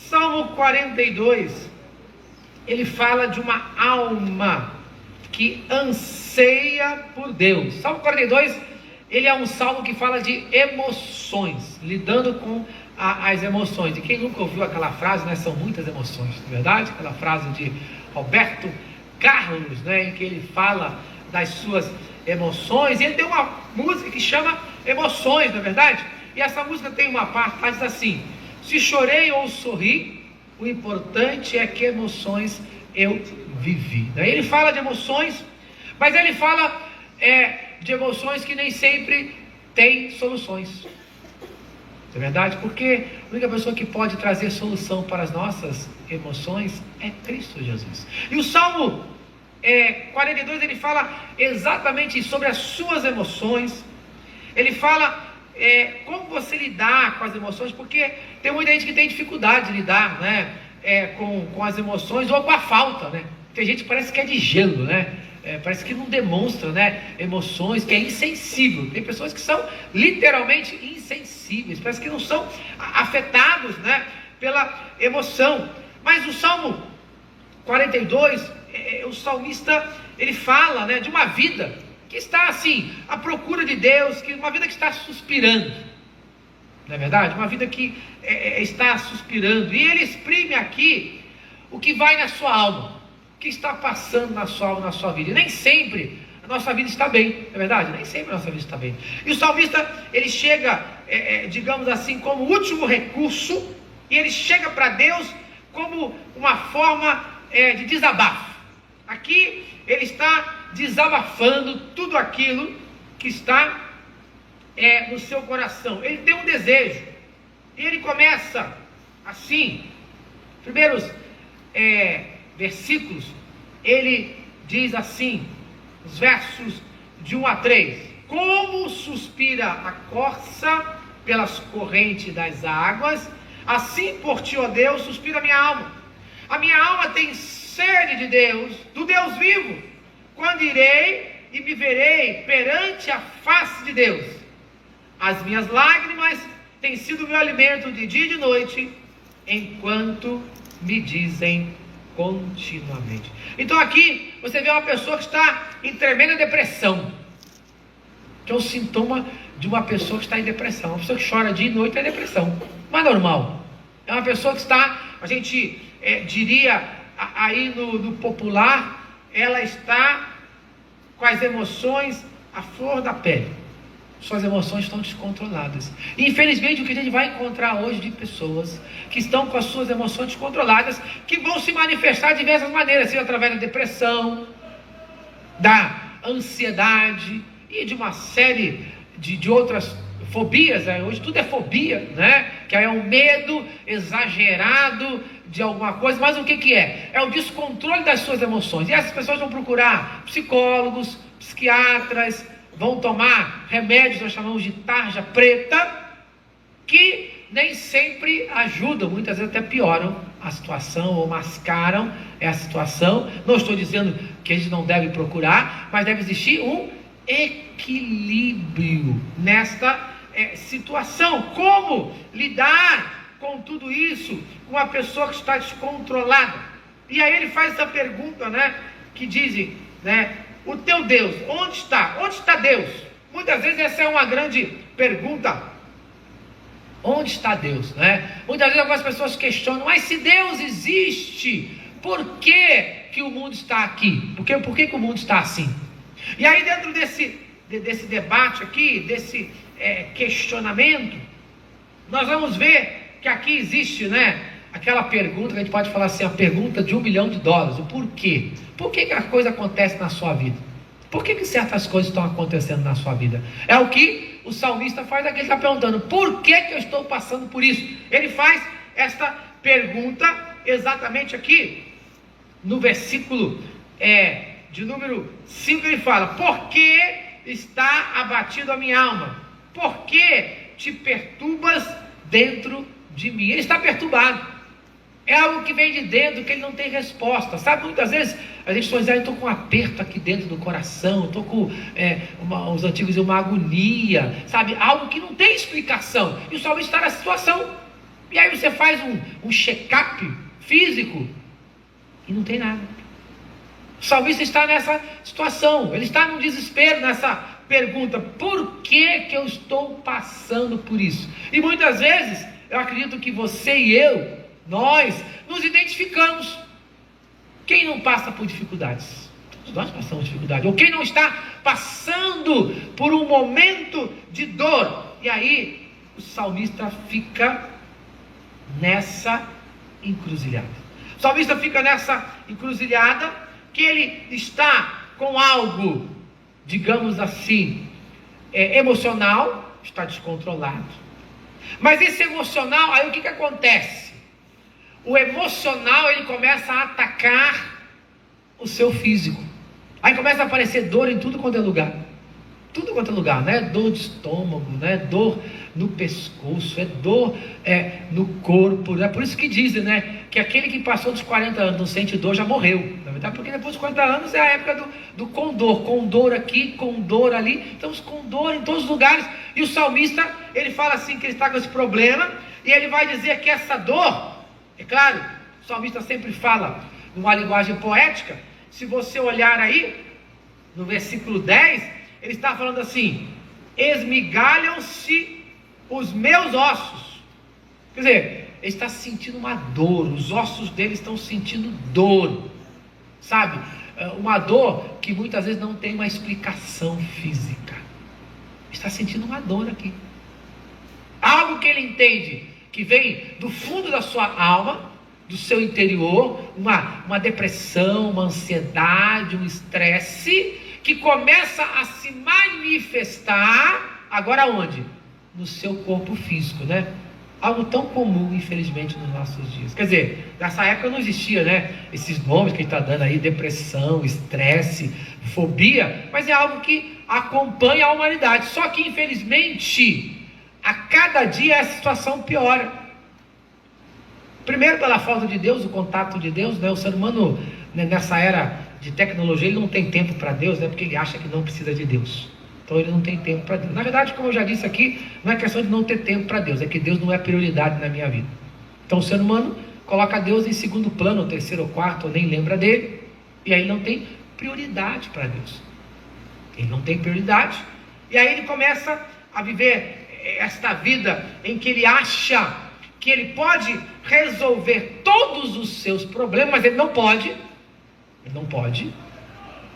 Salmo 42, ele fala de uma alma que anseia por Deus. Salmo 42, ele é um salmo que fala de emoções, lidando com as emoções. E quem nunca ouviu aquela frase, né? São muitas emoções, não é verdade? Aquela frase de Roberto Carlos, né? Em que ele fala das suas emoções. E ele tem uma música que chama Emoções, não é verdade? E essa música tem uma parte que diz assim: se chorei ou sorri, o importante é que emoções eu vivi. Daí ele fala de emoções, mas ele fala de emoções que nem sempre tem soluções. É verdade? Porque a única pessoa que pode trazer solução para as nossas emoções é Cristo Jesus. E o Salmo 42, ele fala exatamente sobre as suas emoções. Ele fala como você lidar com as emoções, porque tem muita gente que tem dificuldade de lidar, né, com as emoções ou com a falta, né? Tem gente que parece que é de gelo, né? Parece que não demonstra, né, emoções, que é insensível. Tem pessoas que são literalmente insensíveis, parece que não são afetados, né, pela emoção. Mas o Salmo 42, o salmista, ele fala, né, de uma vida que está assim, à procura de Deus, uma vida que está suspirando, não é verdade? Uma vida que está suspirando, e ele exprime aqui o que vai na sua alma, o que está passando na sua alma, na sua vida. E nem sempre a nossa vida está bem, não é verdade? Nem sempre a nossa vida está bem. E o salmista, ele chega, digamos assim, como último recurso, e ele chega para Deus como uma forma de desabafo. Aqui ele está desabafando tudo aquilo que está no seu coração. Ele tem um desejo, e ele começa assim, primeiros versículos, ele diz assim, os versos de 1 a 3: como suspira a corça pelas correntes das águas, assim por ti, ó Deus, suspira a minha alma. A minha alma tem sede de Deus, do Deus vivo. Quando irei e me verei perante a face de Deus? As minhas lágrimas têm sido meu alimento de dia e de noite, enquanto me dizem continuamente. Então aqui você vê uma pessoa que está em tremenda depressão, que é um sintoma de uma pessoa que está em depressão. Uma pessoa que chora dia e noite é depressão, não é normal. É uma pessoa que está, a gente diria aí no popular, ela está com as emoções à flor da pele. Suas emoções estão descontroladas. E infelizmente o que a gente vai encontrar hoje de pessoas que estão com as suas emoções descontroladas, que vão se manifestar de diversas maneiras, seja através da depressão, da ansiedade e de uma série de outras fobias, né? Hoje tudo é fobia, né? Que é um medo exagerado de alguma coisa, mas o que é? É o descontrole das suas emoções. E essas pessoas vão procurar psicólogos, psiquiatras, vão tomar remédios, nós chamamos de tarja preta, que nem sempre ajudam, muitas vezes até pioram a situação ou mascaram a situação. Não estou dizendo que a gente não deve procurar, mas deve existir um equilíbrio nesta situação. Como lidar com tudo isso, com uma pessoa que está descontrolada? E aí ele faz essa pergunta, né, que dizem, né, o teu Deus, onde está? Onde está Deus? Muitas vezes essa é uma grande pergunta. Onde está Deus, né? Muitas vezes algumas pessoas questionam, mas se Deus existe, por que o mundo está aqui? Por que o mundo está assim? E aí dentro desse debate aqui, desse questionamento, nós vamos ver que aqui existe, né, aquela pergunta que a gente pode falar assim, a pergunta de $1 bilhão, o porquê? Por que a coisa acontece na sua vida? Por que certas coisas estão acontecendo na sua vida? É o que o salmista faz aqui, ele está perguntando, por que eu estou passando por isso? Ele faz esta pergunta exatamente aqui, no versículo de número 5, ele fala, por que está abatido a minha alma? Por que te perturbas dentro de mim? Ele está perturbado. É algo que vem de dentro, que ele não tem resposta. Sabe, muitas vezes a gente está dizendo, eu estou com um aperto aqui dentro do coração, estou com, os antigos dizem, uma agonia, sabe, algo que não tem explicação. E o salmista está na situação. E aí você faz um check-up físico e não tem nada. O salmista está nessa situação, ele está no desespero, nessa pergunta: por que eu estou passando por isso? E muitas vezes, eu acredito que você e eu, nós nos identificamos. Quem não passa por dificuldades? Todos nós passamos dificuldade. Ou quem não está passando por um momento de dor? E aí, o salmista fica nessa encruzilhada. O salmista fica nessa encruzilhada, que ele está com algo, digamos assim, emocional, está descontrolado. Mas esse emocional, aí o que acontece? O emocional, ele começa a atacar o seu físico. Aí começa a aparecer dor em tudo quanto é lugar. Tudo quanto é lugar, né? Dor de estômago, né? Dor no pescoço, dor no corpo, né? Por isso que dizem, né? Que aquele que passou dos 40 anos não sente dor já morreu. Na verdade, porque depois dos 40 anos é a época do condor. Condor aqui, condor ali. Estamos com dor em todos os lugares. E o salmista, ele fala assim que ele está com esse problema. E ele vai dizer que essa dor, é claro, o salmista sempre fala numa linguagem poética. Se você olhar aí, no versículo 10... ele está falando assim: esmigalham-se os meus ossos. Quer dizer, ele está sentindo uma dor, os ossos dele estão sentindo dor, sabe? Uma dor que muitas vezes não tem uma explicação física. Está sentindo uma dor aqui. Algo que ele entende que vem do fundo da sua alma, do seu interior, uma depressão, uma ansiedade, um estresse, que começa a se manifestar, agora onde? No seu corpo físico, né? Algo tão comum, infelizmente, nos nossos dias. Quer dizer, nessa época não existia, né? Esses nomes que a gente está dando aí, depressão, estresse, fobia, mas é algo que acompanha a humanidade. Só que, infelizmente, a cada dia a situação piora. Primeiro pela falta de Deus, o contato de Deus, né? O ser humano, né, nessa era de tecnologia, ele não tem tempo para Deus, né? Porque ele acha que não precisa de Deus. Então ele não tem tempo para Deus. Na verdade, como eu já disse aqui, não é questão de não ter tempo para Deus, é que Deus não é prioridade na minha vida. Então o ser humano coloca Deus em segundo plano, ou terceiro ou quarto, ou nem lembra dele, e aí não tem prioridade para Deus. Ele não tem prioridade, e aí ele começa a viver esta vida em que ele acha que ele pode resolver todos os seus problemas, mas ele não pode. Ele não pode,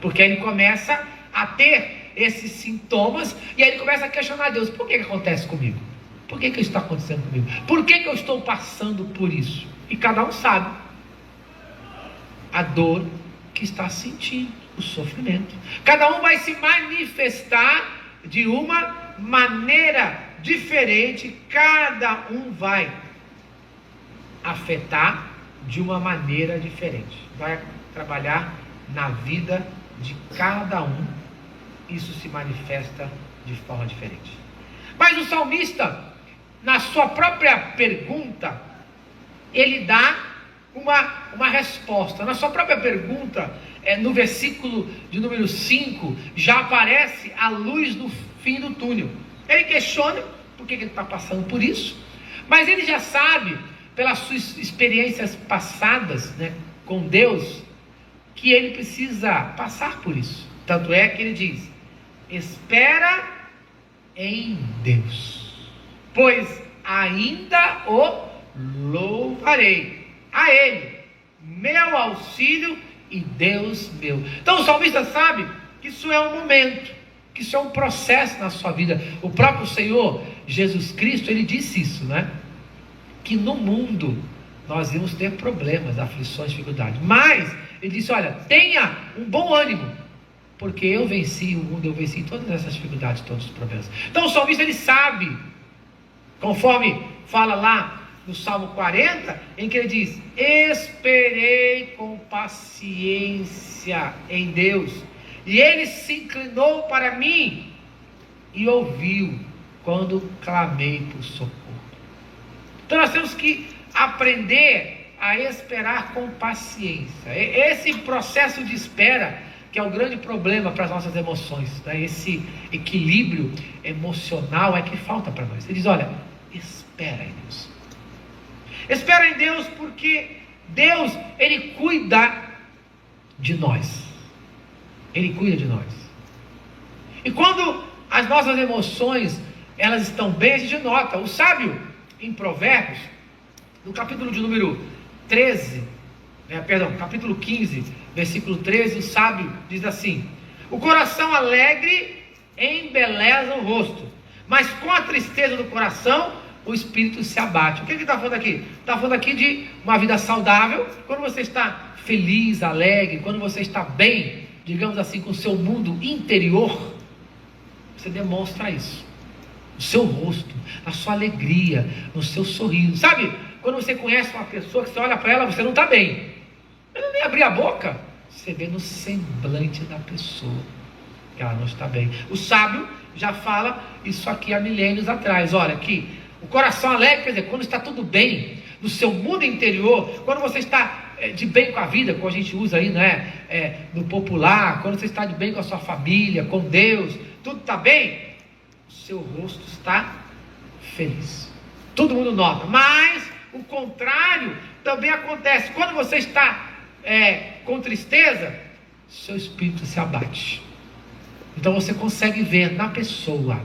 porque aí ele começa a ter esses sintomas, e aí ele começa a questionar Deus: por que acontece comigo? Por que isso está acontecendo comigo? Por que eu estou passando por isso? E cada um sabe a dor que está sentindo, o sofrimento. Cada um vai se manifestar de uma maneira diferente, cada um vai afetar de uma maneira diferente, vai trabalhar na vida de cada um. Isso se manifesta de forma diferente. Mas o salmista, na sua própria pergunta, ele dá uma resposta. Na sua própria pergunta, no versículo de número 5, já aparece a luz no fim do túnel. Ele questiona por que ele está passando por isso, mas ele já sabe, pelas suas experiências passadas, né, com Deus, que ele precisa passar por isso. Tanto é que ele diz: espera em Deus, pois ainda o louvarei, a Ele, meu auxílio e Deus meu. Então o salmista sabe que isso é um momento, que isso é um processo na sua vida. O próprio Senhor Jesus Cristo, ele disse isso, né? Que no mundo nós íamos ter problemas, aflições, dificuldades, mas ele disse: olha, tenha um bom ânimo, porque eu venci o mundo, eu venci todas essas dificuldades, todos os problemas. Então o salmista, ele sabe, conforme fala lá no Salmo 40, em que ele diz: esperei com paciência em Deus, e Ele se inclinou para mim e ouviu quando clamei por socorro. Então nós temos que aprender a esperar com paciência. Esse processo de espera que é o grande problema para as nossas emoções, né? Esse equilíbrio emocional é que falta para nós. Ele diz: olha, espera em Deus. Espera em Deus porque Deus, Ele cuida de nós. Ele cuida de nós. E quando as nossas emoções, elas estão bem, a gente nota. O sábio, em Provérbios, no capítulo de número 13, capítulo 15, versículo 13, o sábio diz assim: o coração alegre embeleza o rosto, mas com a tristeza do coração, o espírito se abate. O que ele está falando aqui? Está falando aqui de uma vida saudável. Quando você está feliz, alegre, quando você está bem, digamos assim, com o seu mundo interior, você demonstra isso. No seu rosto, na sua alegria, no seu sorriso. Sabe, quando você conhece uma pessoa que você olha para ela, você não está bem. Ela nem abrir a boca, você vê no semblante da pessoa que ela não está bem. O sábio já fala isso aqui há milênios atrás. Olha aqui, o coração alegre, quer dizer, quando está tudo bem, no seu mundo interior, quando você está de bem com a vida, como a gente usa aí, né? No popular, quando você está de bem com a sua família, com Deus, tudo está bem, o seu rosto está feliz. Todo mundo nota. Mas o contrário também acontece. Quando você está com tristeza, seu espírito se abate. Então você consegue ver na pessoa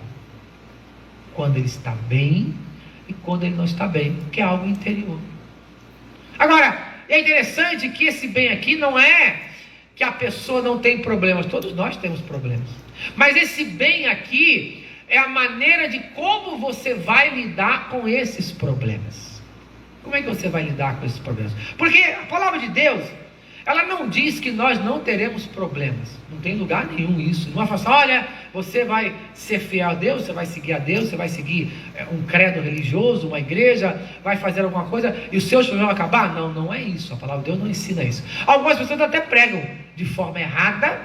quando ele está bem e quando ele não está bem, que é algo interior. Agora, é interessante que esse bem aqui não é que a pessoa não tem problemas, todos nós temos problemas, mas esse bem aqui é a maneira de como você vai lidar com esses problemas. Como é que você vai lidar com esses problemas? Porque a palavra de Deus, ela não diz que nós não teremos problemas. Não tem lugar nenhum isso. Não vai falar assim, olha, você vai ser fiel a Deus, você vai seguir a Deus, você vai seguir um credo religioso, uma igreja, vai fazer alguma coisa e os seus problemas vão acabar. Não, não é isso. A palavra de Deus não ensina isso. Algumas pessoas até pregam de forma errada,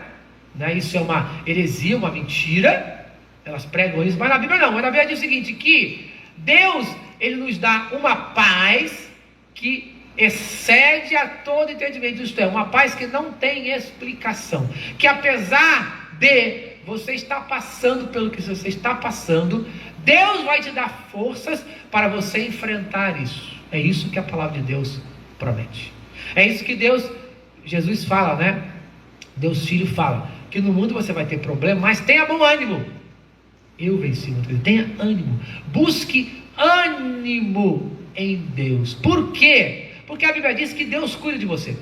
né? Isso é uma heresia, uma mentira. Elas pregam isso, mas na Bíblia não. Mas na Bíblia diz o seguinte, que Deus, Ele nos dá uma paz que excede a todo entendimento. Isto é, uma paz que não tem explicação, que apesar de você estar passando pelo que você está passando, Deus vai te dar forças para você enfrentar isso. É isso que a palavra de Deus promete. É isso que Jesus fala, né? Deus Filho fala, que no mundo você vai ter problema, mas tenha bom ânimo. Eu venci o mundo. Tenha ânimo. Busque ânimo em Deus. Por quê? Porque a Bíblia diz que Deus cuida de você.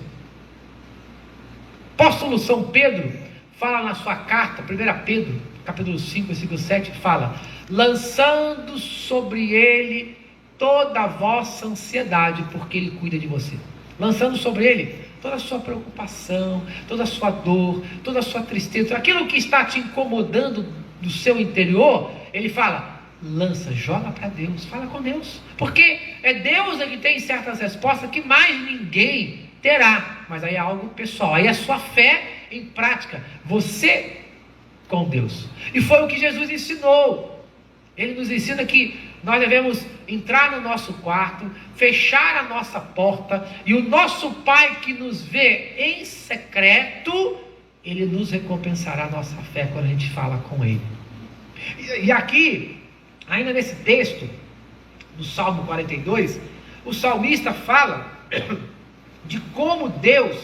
Apóstolo São Pedro fala na sua carta, 1 Pedro, capítulo 5, versículo 7, fala: lançando sobre ele toda a vossa ansiedade, porque ele cuida de você. Lançando sobre ele toda a sua preocupação, toda a sua dor, toda a sua tristeza, aquilo que está te incomodando do seu interior, ele fala: lança, joga para Deus, fala com Deus, porque é Deus que tem certas respostas que mais ninguém terá, mas aí é algo pessoal, aí é a sua fé em prática, você com Deus. E foi o que Jesus ensinou. Ele nos ensina que nós devemos entrar no nosso quarto, fechar a nossa porta, e o nosso Pai que nos vê em secreto, Ele nos recompensará a nossa fé quando a gente fala com Ele. E aqui, ainda nesse texto, do Salmo 42, o salmista fala de como Deus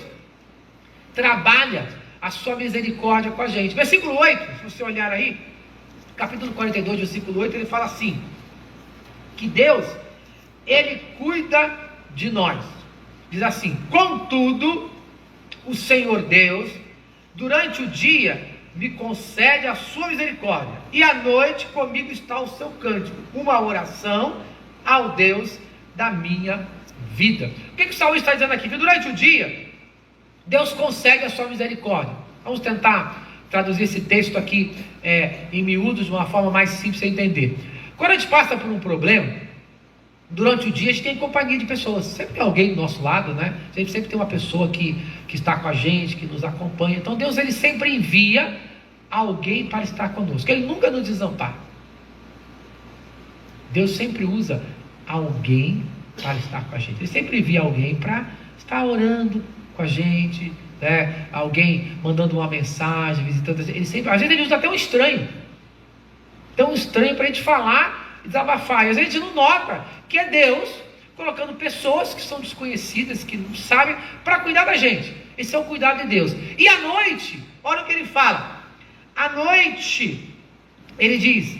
trabalha a sua misericórdia com a gente. Versículo 8, se você olhar aí, capítulo 42, versículo 8, ele fala assim, que Deus, Ele cuida de nós. Diz assim: contudo, o Senhor Deus, durante o dia, me concede a sua misericórdia, e à noite comigo está o seu cântico, uma oração ao Deus da minha vida. O que o salmista está dizendo aqui? Que durante o dia, Deus concede a sua misericórdia. Vamos tentar traduzir esse texto aqui em miúdos, de uma forma mais simples de entender. Quando a gente passa por um problema, durante o dia a gente tem companhia de pessoas, sempre tem alguém do nosso lado, né? A gente sempre tem uma pessoa que está com a gente, que nos acompanha. Então Deus, Ele sempre envia alguém para estar conosco, Ele nunca nos desampara. Deus sempre usa alguém para estar com a gente, Ele sempre envia alguém para estar orando com a gente, né? Alguém mandando uma mensagem, visitando, Ele sempre, às vezes Ele usa até um estranho para a gente falar, desabafar, e às vezes a gente não nota que é Deus colocando pessoas que são desconhecidas, que não sabem, para cuidar da gente. Esse é o cuidado de Deus. E à noite, olha o que ele fala. À noite, ele diz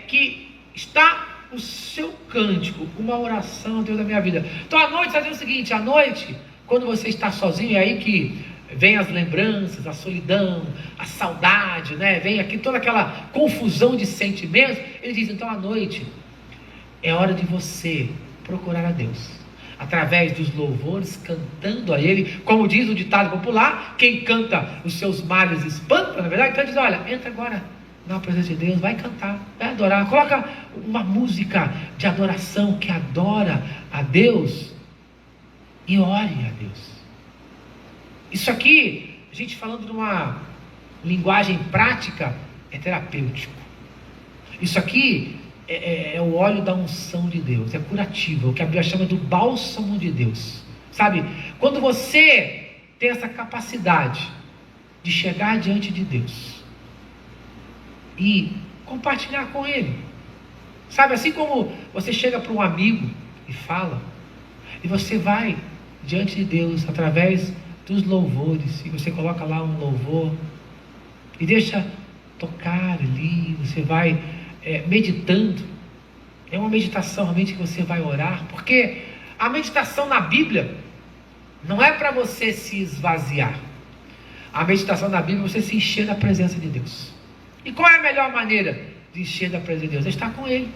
que está o seu cântico, uma oração a Deus da minha vida. Então à noite, está dizendo o seguinte: à noite, quando você está sozinho, é aí que vem as lembranças, a solidão, a saudade, né? Vem aqui toda aquela confusão de sentimentos. Ele diz, então à noite, é hora de você procurar a Deus, através dos louvores, cantando a Ele, como diz o ditado popular, quem canta os seus males espanta, na verdade. Então ele diz, olha, entra agora na presença de Deus, vai cantar, vai adorar, coloca uma música de adoração que adora a Deus e ore a Deus. Isso aqui, a gente falando de uma linguagem prática, é terapêutico. Isso aqui é o óleo da unção de Deus, é curativo, é o que a Bíblia chama do bálsamo de Deus. Sabe, quando você tem essa capacidade de chegar diante de Deus e compartilhar com Ele, sabe, assim como você chega para um amigo e fala, e você vai diante de Deus através dos louvores, e você coloca lá um louvor e deixa tocar ali, você vai meditando. É uma meditação realmente que você vai orar, porque a meditação na Bíblia não é para você se esvaziar. A meditação na Bíblia é você se encher da presença de Deus. E qual é a melhor maneira de encher da presença de Deus? É estar com Ele,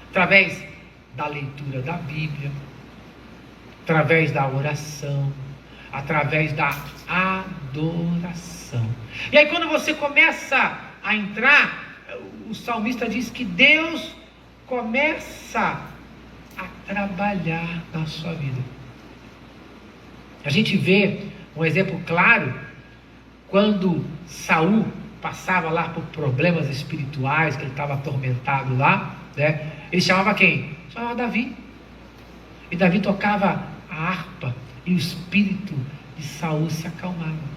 através da leitura da Bíblia, através da oração, através da adoração. E aí quando você começa a entrar, o salmista diz que Deus começa a trabalhar na sua vida. A gente vê um exemplo claro quando Saul passava lá por problemas espirituais, que ele estava atormentado lá, né? Ele chamava quem? Chamava Davi. E Davi tocava a harpa e o espírito de Saul se acalmava.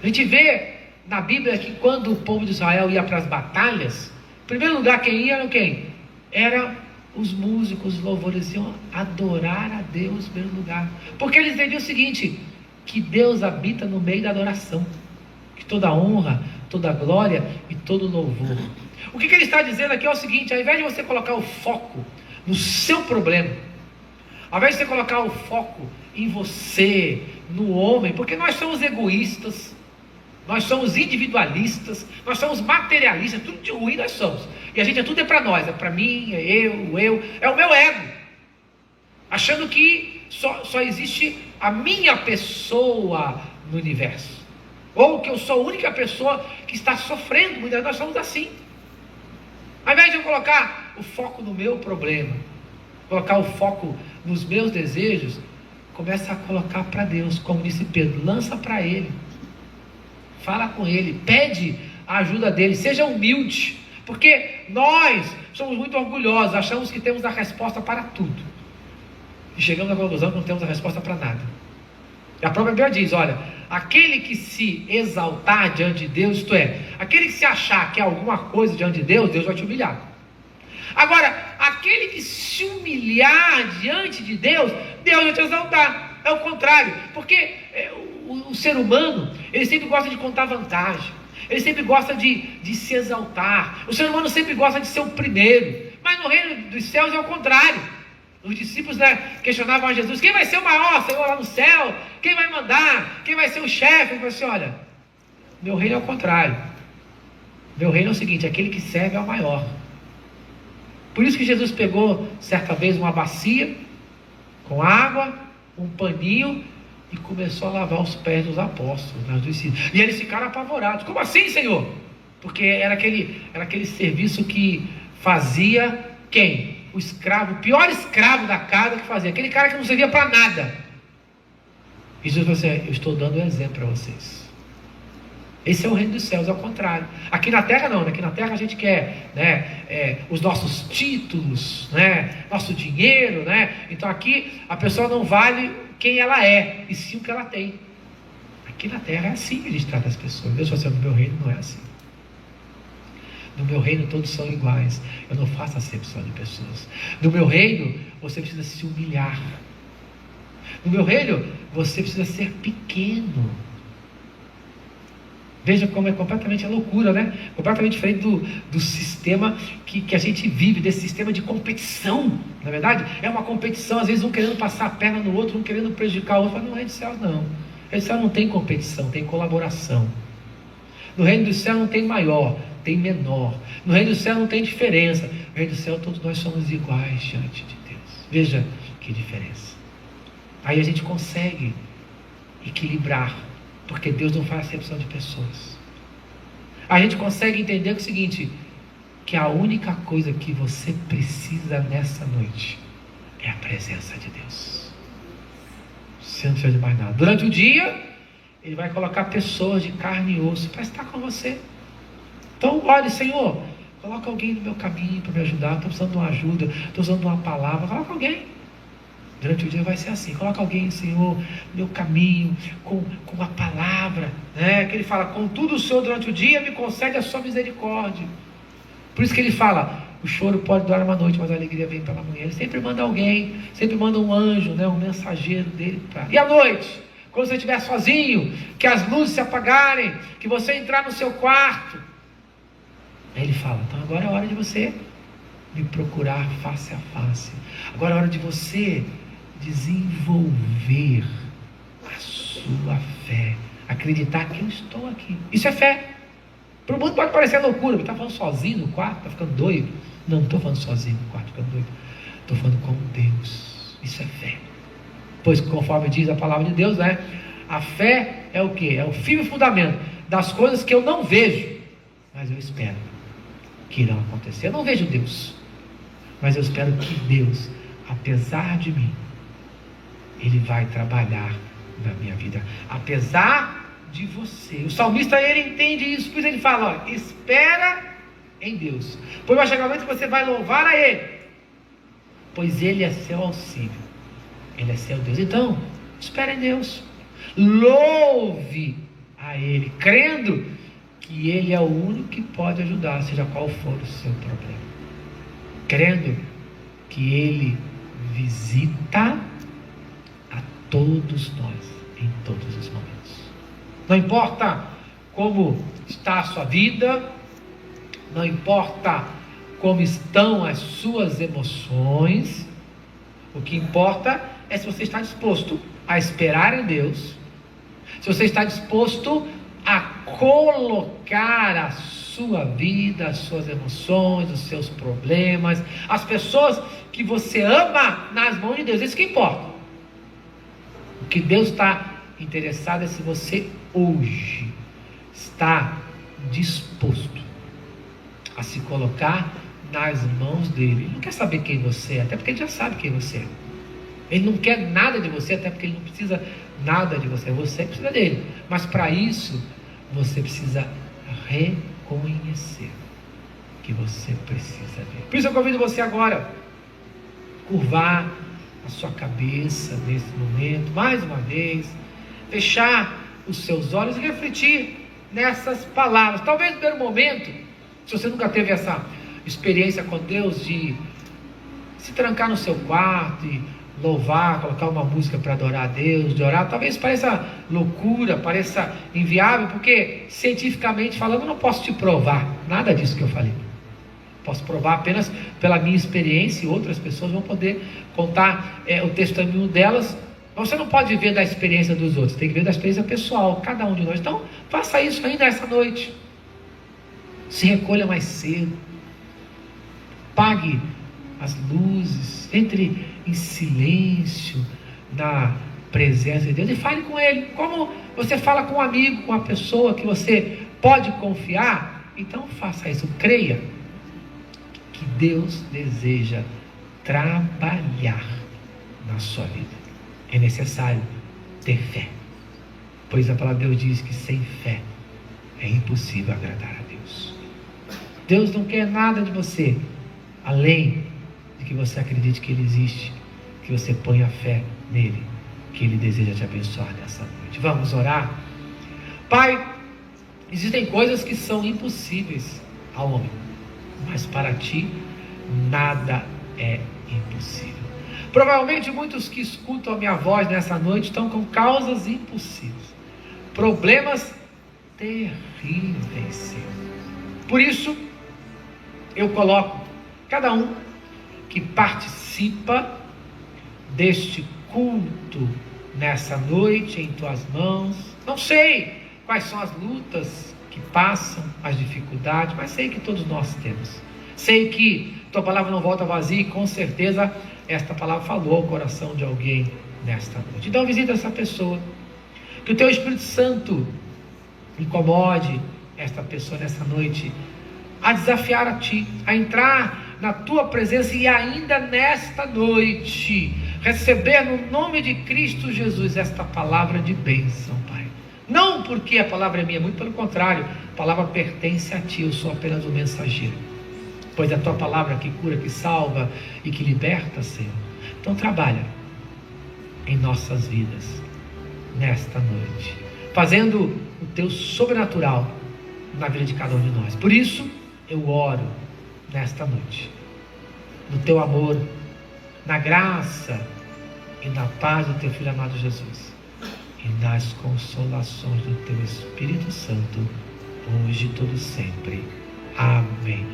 A gente vê na Bíblia que quando o povo de Israel ia para as batalhas, em primeiro lugar quem ia era quem? Era os músicos, os louvores, iam adorar a Deus em primeiro lugar. Porque eles entendiam o seguinte, que Deus habita no meio da adoração, que toda honra, toda glória e todo louvor. O que ele está dizendo aqui é o seguinte, ao invés de você colocar o foco no seu problema, ao invés de você colocar o foco em você, no homem, porque nós somos egoístas, nós somos individualistas, nós somos materialistas, tudo de ruim nós somos. E a gente tudo é para nós, é para mim, é eu, é o meu ego. Achando que só existe a minha pessoa no universo. Ou que eu sou a única pessoa que está sofrendo, muitas vezes nós somos assim. Ao invés de eu colocar o foco no meu problema, colocar o foco nos meus desejos, começa a colocar para Deus, como disse Pedro, lança para Ele. Fala com Ele, pede a ajuda dEle, seja humilde, porque nós somos muito orgulhosos, achamos que temos a resposta para tudo, e chegamos à conclusão que não temos a resposta para nada. E a própria Bíblia diz, olha, aquele que se exaltar diante de Deus, isto é, aquele que se achar que é alguma coisa diante de Deus, Deus vai te humilhar. Agora, aquele que se humilhar diante de Deus, Deus vai te exaltar. É o contrário, porque o ser humano, ele sempre gosta de contar vantagem, ele sempre gosta de se exaltar, o ser humano sempre gosta de ser o primeiro, mas no reino dos céus é o contrário. Os discípulos, questionavam a Jesus, quem vai ser o maior, Senhor, lá no céu? Quem vai mandar? Quem vai ser o chefe? Ele falou assim, olha, meu reino é o contrário, meu reino é o seguinte, aquele que serve é o maior. Por isso que Jesus pegou certa vez uma bacia com água, um paninho, e começou a lavar os pés dos apóstolos, dos discípulos. E eles ficaram apavorados. Como assim, Senhor? Porque era aquele serviço que fazia quem? O escravo, o pior escravo da casa que fazia. Aquele cara que não servia para nada. E Jesus falou assim, eu estou dando um exemplo para vocês. Esse é o reino dos céus, é o contrário. Aqui na terra não, aqui na terra a gente quer os nossos títulos, nosso dinheiro, então aqui a pessoa não vale quem ela é, e sim o que ela tem. Aqui na terra é assim que a gente trata as pessoas. Deus falou assim, no meu reino não é assim. No meu reino todos são iguais. Eu não faço acepção de pessoas. No meu reino você precisa se humilhar. No meu reino você precisa ser pequeno. Veja como é completamente a loucura, né? Completamente diferente do sistema que a gente vive, desse sistema de competição. Na verdade, é uma competição, às vezes um querendo passar a perna no outro, um querendo prejudicar o outro. Mas no reino dos céus não. No reino dos céus não tem competição, tem colaboração. No reino do céu não tem maior, tem menor. No reino do céu não tem diferença. No reino do céu todos nós somos iguais diante de Deus. Veja que diferença. Aí a gente consegue equilibrar, porque Deus não faz acepção de pessoas. A gente consegue entender o seguinte, que a única coisa que você precisa nessa noite é a presença de Deus. Você não precisa de mais nada. Durante o dia Ele vai colocar pessoas de carne e osso para estar com você. Então, olhe, Senhor, coloca alguém no meu caminho para me ajudar. Estou precisando de uma ajuda, estou precisando de uma palavra. Coloca alguém. Durante o dia vai ser assim. Coloca alguém, Senhor, no meu caminho, com a palavra, né? Que Ele fala, contudo o Senhor durante o dia me concede a sua misericórdia. Por isso que Ele fala, o choro pode durar uma noite, mas a alegria vem pela manhã. Ele sempre manda alguém, sempre manda um anjo, né? Um mensageiro dele. E à noite? Quando você estiver sozinho, que as luzes se apagarem, que você entrar no seu quarto. Aí Ele fala, então agora é hora de você me procurar face a face. Agora é hora de você desenvolver a sua fé. Acreditar que eu estou aqui. Isso é fé. Para o mundo pode parecer loucura. Está falando sozinho no quarto, está ficando doido. Não estou falando sozinho no quarto, ficando doido. Estou falando com Deus. Isso é fé. Pois conforme diz a palavra de Deus, né? A fé é o que? É o firme fundamento das coisas que eu não vejo, mas eu espero que irão acontecer. Eu não vejo Deus, mas eu espero que Deus, apesar de mim, Ele vai trabalhar na minha vida, apesar de você. O salmista, ele entende isso, por isso ele fala, ó, espera em Deus, pois vai chegar o momento que você vai louvar a Ele, pois Ele é seu auxílio, Ele é seu Deus. Então, espere em Deus, louve a Ele, crendo que Ele é o único que pode ajudar, seja qual for o seu problema, crendo que Ele visita a todos nós em todos os momentos. Não importa como está a sua vida, não importa como estão as suas emoções, o que importa é se você está disposto a esperar em Deus, se você está disposto a colocar a sua vida, as suas emoções, os seus problemas, as pessoas que você ama nas mãos de Deus. Isso que importa. O que Deus está interessado é se você hoje está disposto a se colocar nas mãos dele. Ele não quer saber quem você é, até porque ele já sabe quem você é. Ele não quer nada de você, até porque ele não precisa nada de você. Você precisa dele. Mas para isso, você precisa reconhecer que você precisa dele. Por isso eu convido você agora a curvar a sua cabeça nesse momento, mais uma vez, fechar os seus olhos e refletir nessas palavras. Talvez no primeiro momento, se você nunca teve essa experiência com Deus, de se trancar no seu quarto e louvar, colocar uma música para adorar a Deus, de orar, talvez pareça loucura, pareça inviável, porque cientificamente falando eu não posso te provar nada disso que eu falei. Posso provar apenas pela minha experiência, e outras pessoas vão poder contar o testemunho delas. Mas você não pode viver da experiência dos outros, tem que viver da experiência pessoal, cada um de nós. Então faça isso ainda essa noite. Se recolha mais cedo, apague as luzes, entre em silêncio na presença de Deus e fale com Ele, como você fala com um amigo, com uma pessoa que você pode confiar. Então faça isso, creia que Deus deseja trabalhar na sua vida. É necessário ter fé, pois a palavra de Deus diz que sem fé é impossível agradar a Deus. Deus não quer nada de você além de que você acredite que Ele existe, que você ponha fé nele, que Ele deseja te abençoar nessa noite. Vamos orar? Pai, existem coisas que são impossíveis ao homem, mas para ti nada é impossível. Provavelmente muitos que escutam a minha voz nessa noite estão com causas impossíveis, problemas terríveis, Senhor. Por isso, eu coloco cada um que participa deste culto nessa noite em tuas mãos. Não sei quais são as lutas que passam, as dificuldades, mas sei que todos nós temos. Sei que tua palavra não volta vazia e com certeza esta palavra falou ao coração de alguém nesta noite. Então visita essa pessoa, que o teu Espírito Santo incomode esta pessoa nessa noite a desafiar a ti, a entrar na tua presença e ainda nesta noite receber no nome de Cristo Jesus esta palavra de bênção, Pai. Não porque a palavra é minha, muito pelo contrário, a palavra pertence a ti, eu sou apenas um mensageiro, pois é a tua palavra que cura, que salva e que liberta, Senhor. Então trabalha em nossas vidas nesta noite, fazendo o teu sobrenatural na vida de cada um de nós. Por isso eu oro nesta noite, no teu amor, na graça e na paz do teu Filho amado Jesus, e nas consolações do teu Espírito Santo, hoje e todo sempre. Amém.